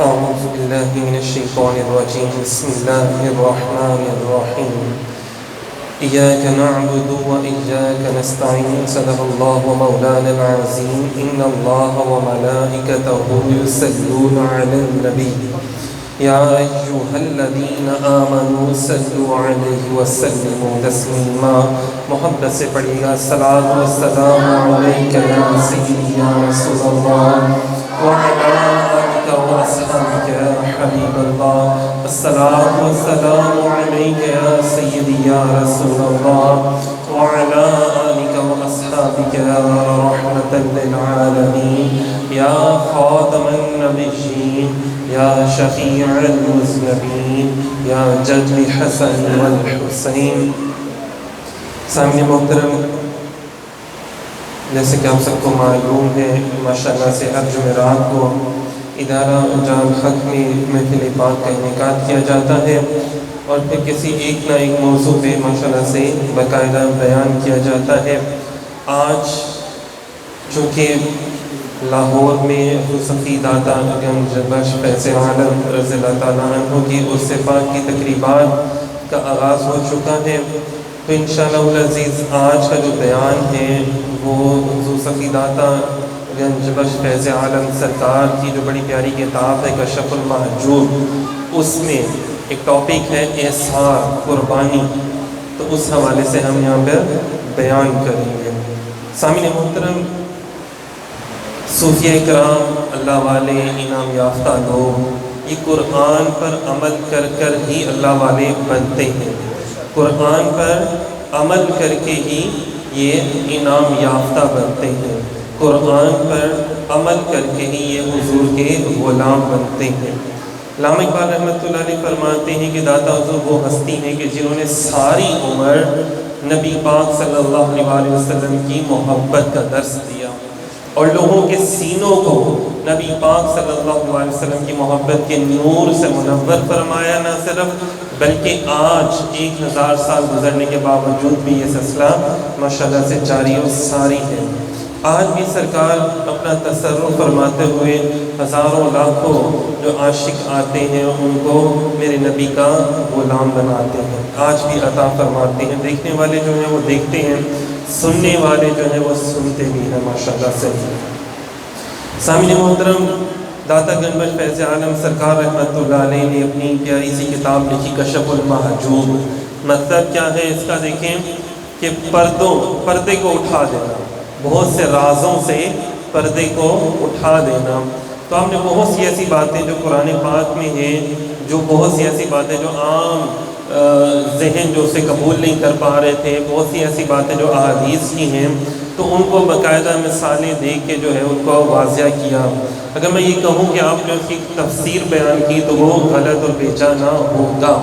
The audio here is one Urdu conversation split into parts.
أعوذ بالله من الشيطان الرجيم. بسم الله الرحمن الرحيم. إياك نعبد وإياك نستعين. صدق الله مولانا العظيم. إن الله وملائكته يصلون على النبي يا أيها الذين آمنوا صلوا عليه وسلموا تسليما. محبت سے پڑھیے گا. الصلاۃ والسلام علیک یا سیدی یا رسول اللہ وعلی آلک واصحابک یا حبیب اللہ. الصلاۃ والسلام علیک یا سیدی یا رسول اللہ وعلی آلک واصحابک یا رحمۃ للعالمین یا خاتم النبیین یا شفیع المذنبین یا جد حسن والحسین. سامنے محترم، جیسے کہ آپ سب کو معلوم ہے، ماشاءاللہ سے ہر جمعرات کو ادارہ جان حق میں محفل پاک کا انعقاد کیا جاتا ہے اور پھر کسی ایک نہ ایک موضوع پہ ماشاءاللہ سے باقاعدہ بیان کیا جاتا ہے. آج چونکہ لاہور میں صفی داتا گنج بخش فیض عالم رضی اللہ تعالیٰ عنہ کی عرس پاک کی تقریبات کا آغاز ہو چکا ہے، تو انشاءاللہ العزیز آج کا جو بیان ہے وہ حضور صفی داتا گنج بخش فیض عالم سرکار کی جو بڑی پیاری کتاب ہے کشف المحجوب، اس میں ایک ٹاپک ہے احسار، قربانی، تو اس حوالے سے ہم یہاں پر بیان کریں گے. سامعین محترم، صوفیہ کرام، اللہ والے، انعام یافتہ لوگ یہ قرآن پر عمل کر کر ہی اللہ والے بنتے ہیں. قرآن پر عمل کر کے ہی یہ انعام یافتہ بنتے ہیں. قرآن پر عمل کر کے ہی یہ حضور کے غلام بنتے ہیں. علامہ اقبال رحمۃ اللہ علیہ فرماتے ہیں کہ داتا حضور وہ ہستی ہیں کہ جنہوں نے ساری عمر نبی پاک صلی اللہ علیہ وسلم کی محبت کا درس دیا اور لوگوں کے سینوں کو نبی پاک صلی اللہ علیہ وسلم کی محبت کے نور سے منور فرمایا. نہ صرف بلکہ آج 1000 سال گزرنے کے باوجود بھی یہ سلسلہ ماشاءاللہ سے جاری و ساری ہے. آج بھی سرکار اپنا تصرف فرماتے ہوئے ہزاروں لاکھوں جو عاشق آتے ہیں ان کو میرے نبی کا غلام بناتے ہیں. آج بھی عطا فرماتے ہیں. دیکھنے والے جو ہیں وہ دیکھتے ہیں، سننے والے جو ہیں وہ سنتے بھی ہیں ماشاءاللہ سے. سامعین محترم، داتا گنج بخش فیض عالم سرکار رحمۃ اللہ علیہ نے اپنی پیاری سی کتاب لکھی کشف المحجوب. مطلب کیا ہے اس کا؟ دیکھیں کہ پردے کو اٹھا دینا، بہت سے رازوں سے پردے کو اٹھا دینا. تو ہم نے بہت سی ایسی باتیں جو قرآن پاک میں ہیں، جو بہت سی ایسی باتیں جو عام ذہن جو اسے قبول نہیں کر پا رہے تھے، بہت سی ایسی باتیں جو احادیث کی ہیں، تو ان کو باقاعدہ مثالیں دے کے جو ہے ان کو واضح کیا. اگر میں یہ کہوں کہ آپ نے اس کی تفسیر بیان کی تو وہ غلط اور بے جا نہ ہوگا.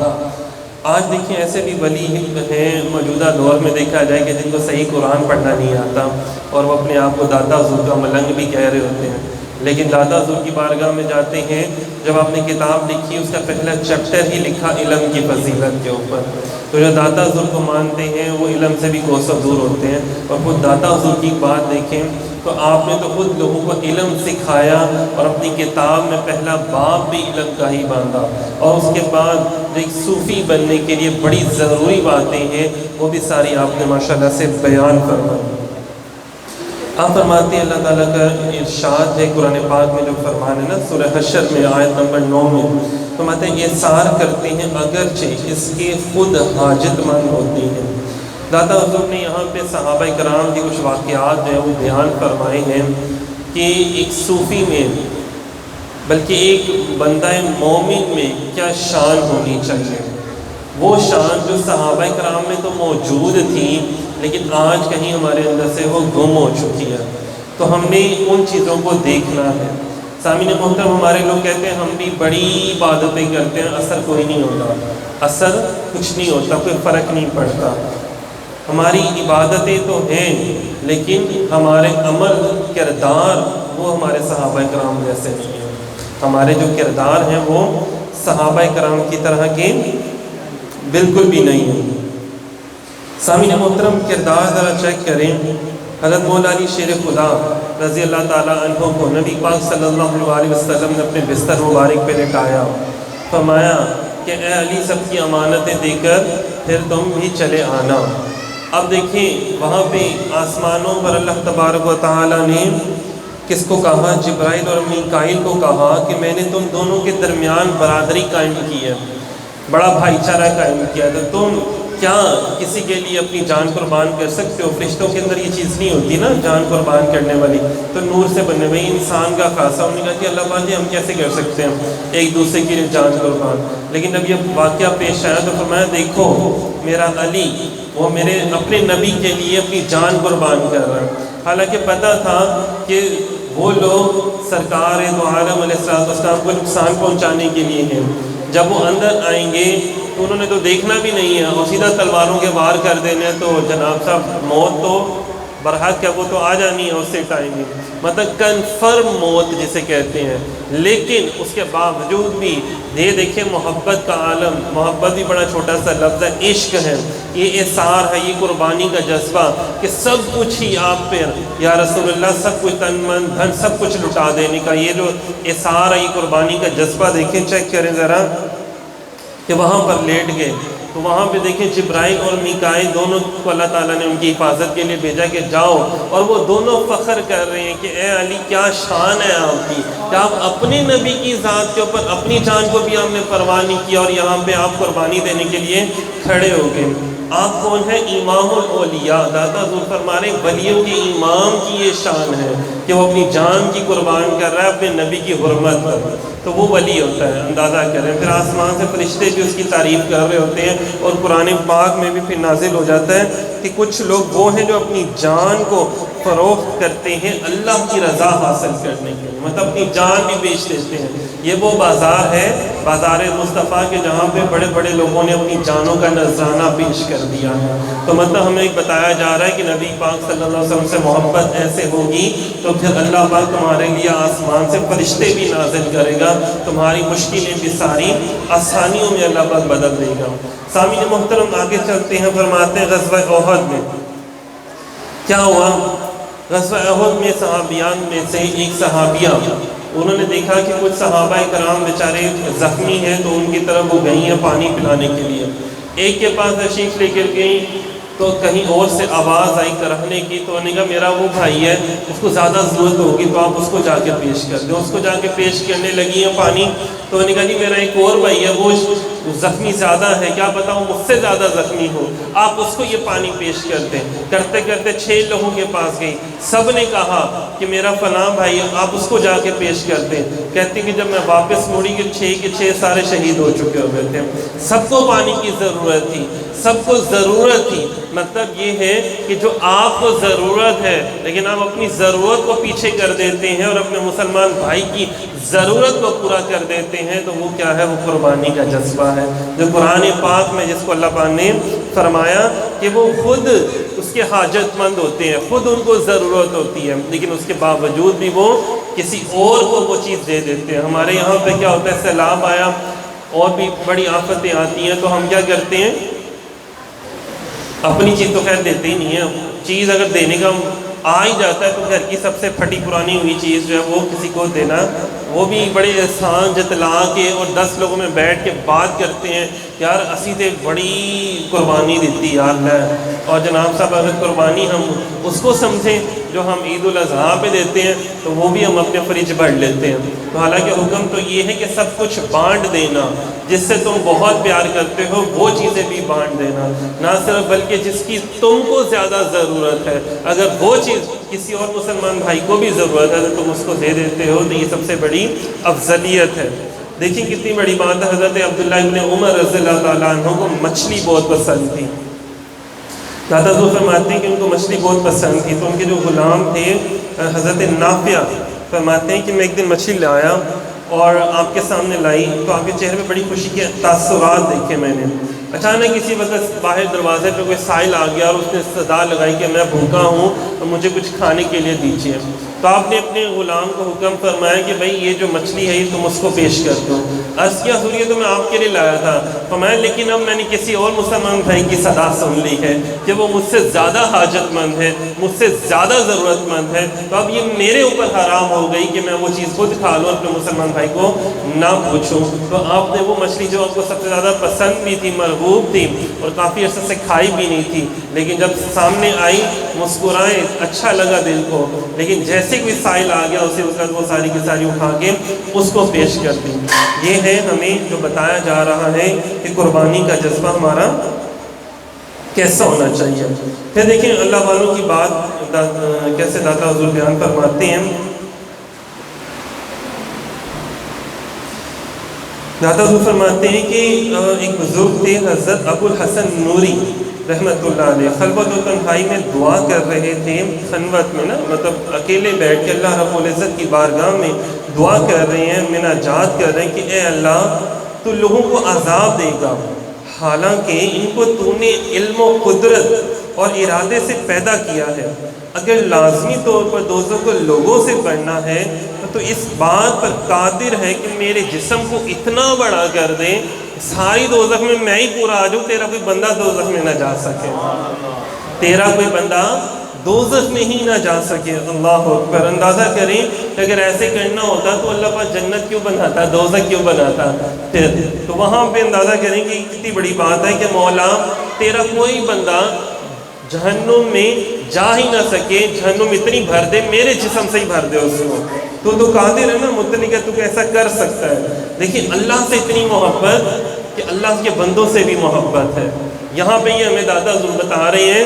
آج دیکھیں ایسے بھی ولی ہیں موجودہ دور میں دیکھا جائے کہ جن کو صحیح قرآن پڑھنا نہیں آتا اور وہ اپنے آپ کو داتا حضور کا ملنگ بھی کہہ رہے ہوتے ہیں، لیکن داتا حضور کی بارگاہ میں جاتے ہیں. جب آپ نے کتاب لکھی اس کا پہلا چیپٹر ہی لکھا علم کی فضیلت کے اوپر، تو جو داتا حضور کو مانتے ہیں وہ علم سے بھی کوسوں دور ہوتے ہیں. اور خود داتا حضور کی بات دیکھیں تو آپ نے تو خود لوگوں کو علم سکھایا اور اپنی کتاب میں پہلا باب بھی علم کا ہی باندھا. اور اس کے بعد جو ایک صوفی بننے کے لیے بڑی ضروری باتیں ہیں وہ بھی ساری آپ نے ماشاءاللہ سے بیان فرمائی. آپ فرماتے ہیں اللہ تعالیٰ کا ارشاد ہے قرآن پاک میں جو فرمان ہے نا سورہ حشر میں آیت نمبر 9 میں فرماتے ہیں احسار کرتے ہیں اگرچہ اس کے خود حاجت مند ہوتے ہیں. داتا حضور نے یہاں پہ صحابہ کرام کے کچھ واقعات جو ہیں وہ بیان فرمائے ہیں کہ ایک صوفی میں بلکہ ایک بندہ مومن میں کیا شان ہونی چاہیے. وہ شان جو صحابہ کرام میں تو موجود تھی لیکن آج کہیں ہمارے اندر سے وہ گم ہو چکی ہے. تو ہم نے ان چیزوں کو دیکھنا ہے. سامعین محترم، ہمارے لوگ کہتے ہیں ہم بھی بڑی عبادتیں کرتے ہیں، اثر کوئی نہیں ہوتا، اثر کچھ نہیں ہوتا، کوئی فرق نہیں پڑتا. ہماری عبادتیں تو ہیں لیکن ہمارے عمل کردار وہ ہمارے صحابہ کرام جیسے نہیں ہیں. ہمارے جو کردار ہیں وہ صحابہ کرام کی طرح کے بالکل بھی نہیں ہیں. سامعین محترم، کردار ذرا چیک کریں. حضرت مولا علی شیر خدا رضی اللہ تعالیٰ عنہ کو نبی پاک صلی اللہ علیہ وسلم نے اپنے بستر مبارک پہ لٹایا، فرمایا کہ اے علی سب کی امانتیں دے کر پھر تم بھی چلے آنا۔ اب دیکھیں وہاں پہ آسمانوں پر اللہ تبارک و تعالیٰ نے کس کو کہا؟ جبرائیل اور میکائیل کو کہا کہ میں نے تم دونوں کے درمیان برادری قائم کی ہے، بڑا بھائی چارہ قائم کیا ہے، تو تم کیا کسی کے لیے اپنی جان قربان کر سکتے ہو؟ فرشتوں کے اندر یہ چیز نہیں ہوتی نا جان قربان کرنے والی، تو نور سے بننے ہوئی انسان کا خاصہ انہوں نے کہا کہ اللہ پاک جی ہم کیسے کر سکتے ہیں ایک دوسرے کے لیے جان قربان؟ لیکن اب یہ واقعہ پیش آیا تو فرمایا دیکھو میرا علی وہ میرے اپنے نبی کے لیے اپنی جان قربان کر رہا ہے، حالانکہ پتہ تھا کہ وہ لوگ سرکار دو عالم علیہ السلام کو نقصان پہنچانے کے لیے ہیں، جب وہ اندر آئیں گے تو انہوں نے تو دیکھنا بھی نہیں ہے اور سیدھا تلواروں کے وار کر دینے، تو جناب صاحب موت تو برحق ہے وہ تو آ جانی ہے اس سے ٹائم ہی، مطلب کنفرم موت جسے کہتے ہیں۔ لیکن اس کے باوجود بھی یہ دیکھیں محبت کا عالم، محبت بھی بڑا چھوٹا سا لفظ ہے، عشق ہے، یہ اثار ہے، یہ قربانی کا جذبہ کہ سب کچھ ہی آپ پہ یا رسول اللہ سب کچھ تن من دھن سب کچھ لٹا دینے کا یہ جو اثار ہے، یہ قربانی کا جذبہ دیکھیں، چیک کریں ذرا کہ وہاں پر لیٹ گئے تو وہاں پہ دیکھیں جبرائیل اور میکائیل دونوں کو اللہ تعالیٰ نے ان کی حفاظت کے لیے بھیجا کہ جاؤ، اور وہ دونوں فخر کر رہے ہیں کہ اے علی کیا شان ہے آپ کی کہ آپ اپنے نبی کی ذات کے اوپر اپنی جان کو بھی آپ نے پرواہ نہیں کیا اور یہاں پہ آپ قربانی دینے کے لیے کھڑے ہو گئے۔ آپ کون ہیں؟ امام الاولیاء، داتا حضور فرما رہے ہیں ولیوں کے امام کی یہ شان ہے کہ وہ اپنی جان کی قربان کر رہا ہے اپنے نبی کی حرمت پر، تو وہ ولی ہوتا ہے، اندازہ کریں۔ پھر آسمان سے فرشتے بھی اس کی تعریف کر رہے ہوتے ہیں اور قرآن پاک میں بھی پھر نازل ہو جاتا ہے کہ کچھ لوگ وہ ہیں جو اپنی جان کو فروخت کرتے ہیں اللہ کی رضا حاصل کرنے کے لیے، مطلب اپنی جان بھی بیچ دیتے ہیں۔ یہ وہ بازار ہے، بازار مصطفیٰ کے جہاں پہ بڑے بڑے لوگوں نے اپنی جانوں کا نذرانہ پیش کر دیا ہے۔ تو مطلب ہمیں ایک بتایا جا رہا ہے کہ نبی پاک صلی اللہ علیہ وسلم سے محبت ایسے ہوگی تو پھر اللہ پاک تمہارے لیے آسمان سے فرشتے بھی نازل کرے گا، تمہاری مشکلیں بھی ساری آسانیوں میں اللہ پاک بدل دے گا۔ سامعین محترم آگے چلتے ہیں، فرماتے ہیں غزوہ احد میں کیا ہوا؟ غزوہ احد میں صحابیان میں سے ایک صحابیہ انہوں نے دیکھا کہ کچھ صحابہ کرام بیچارے زخمی ہیں تو ان کی طرف وہ گئی ہیں پانی پلانے کے لیے۔ ایک کے پاس تشریف لے کر گئی تو کہیں اور سے آواز آئی کرہنے کی، تو انہوں نے کہا میرا وہ بھائی ہے اس کو زیادہ ضرورت ہوگی تو آپ اس کو جا کے پیش کر دیں۔ اس کو جا کے پیش کرنے لگی ہیں پانی، تو انہوں نے کہا جی میرا ایک اور بھائی ہے وہ زخمی زیادہ ہے، کیا پتا وہ مجھ سے زیادہ زخمی ہو، آپ اس کو یہ پانی پیش کر دیں۔ کرتے کرتے 6 لوگوں کے پاس گئی، سب نے کہا کہ میرا فلاں بھائی آپ اس کو جا کے پیش کر دیں۔ کہتی کہ جب میں واپس مڑی کہ 6 کے 6 سارے شہید ہو چکے ہوئے تھے۔ سب کو پانی کی ضرورت تھی، سب کو ضرورت تھی۔ مطلب یہ ہے کہ جو آپ کو ضرورت ہے لیکن آپ اپنی ضرورت کو پیچھے کر دیتے ہیں اور اپنے مسلمان بھائی کی ضرورت کو پورا کر دیتے ہیں، تو وہ کیا ہے؟ وہ قربانی کا جذبہ ہے، جو قرآن پاک میں جس کو اللہ پاک نے فرمایا کہ وہ خود اس کے حاجت مند ہوتے ہیں، خود ان کو ضرورت ہوتی ہے لیکن اس کے باوجود بھی وہ کسی اور کو وہ چیز دے دیتے ہیں۔ ہمارے یہاں پہ کیا ہوتا ہے؟ سیلاب آیا اور بھی بڑی آفتیں آتی ہیں تو ہم کیا کرتے ہیں؟ اپنی چیز تو خیر دیتے ہی نہیں ہیں، چیز اگر دینے کا آ ہی جاتا ہے تو گھر کی سب سے پھٹی پرانی ہوئی چیز جو ہے وہ کسی کو دینا، وہ بھی بڑے احسان جتلا کے اور 10 لوگوں میں بیٹھ کے بات کرتے ہیں یار اسی تے بڑی قربانی دیتی یار اللہ، اور جناب صاحب اگر قربانی ہم اس کو سمجھیں جو ہم عید الاضحیٰ پہ دیتے ہیں تو وہ بھی ہم اپنے فریج بھر لیتے ہیں۔ تو حالانکہ حکم تو یہ ہے کہ سب کچھ بانٹ دینا، جس سے تم بہت پیار کرتے ہو وہ چیزیں بھی بانٹ دینا، نہ صرف بلکہ جس کی تم کو زیادہ ضرورت ہے، اگر وہ چیز کسی اور مسلمان بھائی کو بھی ضرورت ہے تو تم اس کو دے دیتے ہو، تو یہ سب سے بڑی افضلیت ہے۔ دیکھیں کتنی بڑی بات ہے، حضرت عبداللہ ابن عمر رضی اللہ تعالیٰ عنہ کو مچھلی بہت پسند تھی۔ دادا حضور فرماتے ہیں کہ ان کو مچھلی بہت پسند تھی، تو ان کے جو غلام تھے حضرت نافع فرماتے ہیں کہ میں ایک دن مچھلی لایا اور آپ کے سامنے لائی تو آپ کے چہرے پہ بڑی خوشی کے تاثرات دیکھے میں نے۔ اچانک کسی وقت باہر دروازے پہ کوئی سائل آ گیا اور اس نے صدا لگائی کہ میں بھوکا ہوں اور مجھے کچھ کھانے کے لیے دیجیے، تو آپ نے اپنے غلام کو حکم فرمایا کہ بھئی یہ جو مچھلی ہے یہ تم اس کو پیش کر دو۔ عرض کیا حضور یہ تو میں آپ کے لیے لایا تھا. فرمایا لیکن اب میں نے کسی اور مسلمان بھائی کی صدا سن لی ہے کہ وہ مجھ سے زیادہ حاجت مند ہے, مجھ سے زیادہ ضرورت مند ہے, تو اب یہ میرے اوپر حرام ہو گئی کہ میں وہ چیز خود کھا لوں, اپنے مسلمان بھائی کو نہ پوچھوں. تو آپ نے وہ مچھلی جو آپ کو سب سے زیادہ پسند بھی تھی, مرغوب تھی, اور کافی عرصے سے کھائی بھی نہیں تھی, لیکن جب سامنے آئی مسکرائے, اچھا لگا دل کو, لیکن جیسے کوئی سائل آ گیا اسے اس وہ ساری کی ساری اٹھا کے اس کو پیش کر دی. یہ ہے ہمیں جو بتایا جا رہا ہے کہ قربانی کا جذبہ ہمارا کیسا ہونا چاہیے. پھر دیکھیں اللہ والوں کی بات کیسے داتا حضور بیان فرماتے ہیں. داتا حضور فرماتے ہیں کہ ایک بزرگ تھے حضرت ابو الحسن نوری رحمۃ اللہ علیہ, خلوت و تنہائی میں دعا کر رہے تھے. خلوت میں نا مطلب اکیلے بیٹھ کے اللہ رب العزت کی بارگاہ میں دعا کر رہے ہیں, مناجات کر رہے ہیں کہ اے اللہ تو لوگوں کو عذاب دے گا, حالانکہ ان کو تو نے علم و قدرت اور ارادے سے پیدا کیا ہے. اگر لازمی طور پر دوزخ کو لوگوں سے بڑھنا ہے تو اس بات پر قادر ہے کہ میرے جسم کو اتنا بڑا کر دیں ساری دوزخ میں میں ہی پورا آ جاؤں, تیرا کوئی بندہ دوزخ میں نہ جا سکے, تیرا کوئی بندہ دوزخ میں ہی نہ جا سکے. اللہ اکبر. اندازہ کریں کہ اگر ایسے کرنا ہوتا تو اللہ پاک جنت کیوں بناتا, دوزخ کیوں بناتا پھر. تو وہاں پہ اندازہ کریں کہ کتنی بڑی بات ہے کہ مولا تیرا کوئی بندہ جہنم میں جا ہی نہ سکے, جہنم اتنی بھر دے, میرے جسم سے ہی بھر دے اس کو. تو قادر ہے نا, مطلق ہے, تو ایسا کر سکتا ہے. دیکھیں اللہ سے اتنی محبت کہ اللہ کے بندوں سے بھی محبت ہے. یہاں پہ یہ ہمیں دادا ضرور بتا رہے ہیں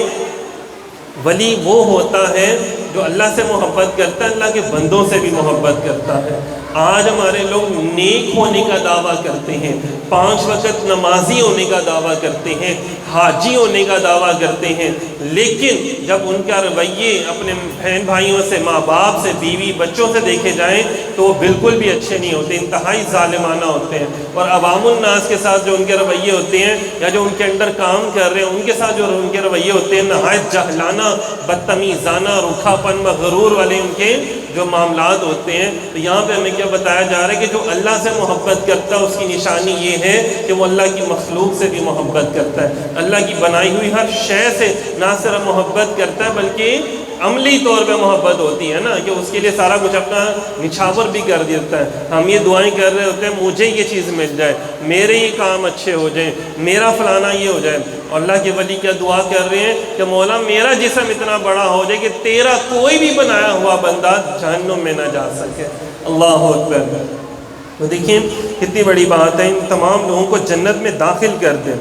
ولی وہ ہوتا ہے جو اللہ سے محبت کرتا ہے, اللہ کے بندوں سے بھی محبت کرتا ہے. آج ہمارے لوگ نیک ہونے کا دعویٰ کرتے ہیں, 5 وقت نمازی ہونے کا دعویٰ کرتے ہیں, حاجی ہونے کا دعویٰ کرتے ہیں, لیکن جب ان کا رویے اپنے بہن بھائیوں سے, ماں باپ سے, بیوی بچوں سے دیکھے جائیں تو وہ بالکل بھی اچھے نہیں ہوتے, انتہائی ظالمانہ ہوتے ہیں. اور عوام الناس کے ساتھ جو ان کے رویے ہوتے ہیں یا جو ان کے اندر کام کر رہے ہیں ان کے ساتھ جو ان کے رویے ہوتے ہیں نہایت جاہلانہ, بدتمیزانہ, روکھا پن, مغرور والے ان کے جو معاملات ہوتے ہیں. تو یہاں پہ ہمیں کیا بتایا جا رہا ہے کہ جو اللہ سے محبت کرتا ہے اس کی نشانی یہ ہے کہ وہ اللہ کی مخلوق سے بھی محبت کرتا ہے, اللہ کی بنائی ہوئی ہر شے سے نہ صرف محبت کرتا ہے بلکہ عملی طور پہ محبت ہوتی ہے نا, کہ اس کے لیے سارا کچھ اپنا نچھاور بھی کر دیتا ہے. ہم یہ دعائیں کر رہے ہوتے ہیں مجھے یہ چیز مل جائے, میرے یہ کام اچھے ہو جائیں, میرا فلانا یہ ہو جائے. اور اللہ کے ولی کیا دعا کر رہے ہیں کہ مولا میرا جسم اتنا بڑا ہو جائے کہ تیرا کوئی بھی بنایا ہوا بندہ جہنم میں نہ جا سکے. اللہ اکبر. تو دیکھیں کتنی بڑی بات ہے, ان تمام لوگوں کو جنت میں داخل کر دیں.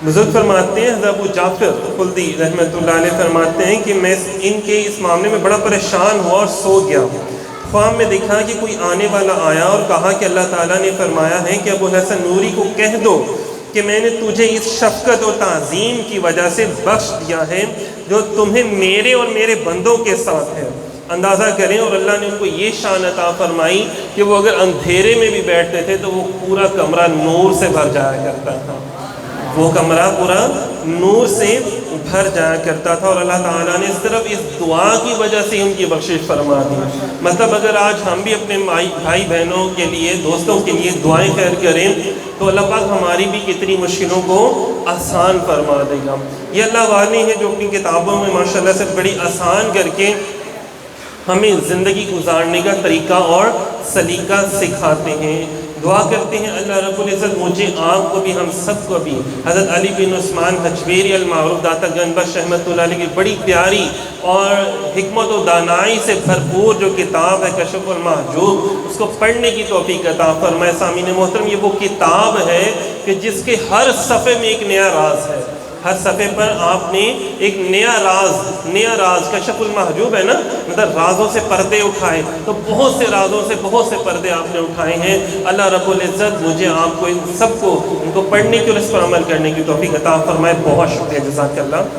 بزرگ فرماتے ہیں حضرت ابو جعفر خلدی رحمۃ اللہ علیہ فرماتے ہیں کہ میں ان کے اس معاملے میں بڑا پریشان ہوا اور سو گیا. خواب میں دیکھا کہ کوئی آنے والا آیا اور کہا کہ اللہ تعالیٰ نے فرمایا ہے کہ ابو الحسن نوری کو کہہ دو کہ میں نے تجھے اس شفقت اور تعظیم کی وجہ سے بخش دیا ہے جو تمہیں میرے اور میرے بندوں کے ساتھ ہے. اندازہ کریں, اور اللہ نے ان کو یہ شان عطا فرمائی کہ وہ اگر اندھیرے میں بھی بیٹھتے تھے تو وہ پورا کمرہ نور سے بھر جایا کرتا تھا, وہ کمرہ پورا نور سے بھر جایا کرتا تھا. اور اللہ تعالیٰ نے صرف اس دعا کی وجہ سے ان کی بخشش فرما دی. مطلب اگر آج ہم بھی اپنے بھائی بہنوں کے لیے, دوستوں کے لیے دعائیں خیر کریں تو اللہ پاک ہماری بھی کتنی مشکلوں کو آسان فرما دے گا. یہ اللہ والے ہیں جو اپنی کتابوں میں ماشاءاللہ سے بڑی آسان کر کے ہمیں زندگی گزارنے کا طریقہ اور سلیقہ سکھاتے ہیں. دعا کرتے ہیں اللہ رب العزت مجھے, آپ کو بھی, ہم سب کو بھی حضرت علی بن عثمان حجویری المعروف داتا گنج بخش رحمۃ اللہ علیہ کی بڑی پیاری اور حکمت و دانائی سے بھرپور جو کتاب ہے کشف المحجوب, اس کو پڑھنے کی توفیق عطا فرمائے. سامعین محترم, یہ وہ کتاب ہے کہ جس کے ہر صفحے میں ایک نیا راز ہے, ہر صفحے پر آپ نے ایک نیا راز کشف المحجوب ہے نا, مطلب رازوں سے پردے اٹھائے, تو بہت سے رازوں سے بہت سے پردے آپ نے اٹھائے ہیں. اللہ رب العزت مجھے آپ کو ان سب کو ان کو پڑھنے کی اور اس پر عمل کرنے کی توفیق عطا فرمائے. بہت شکریہ, جزاک اللہ.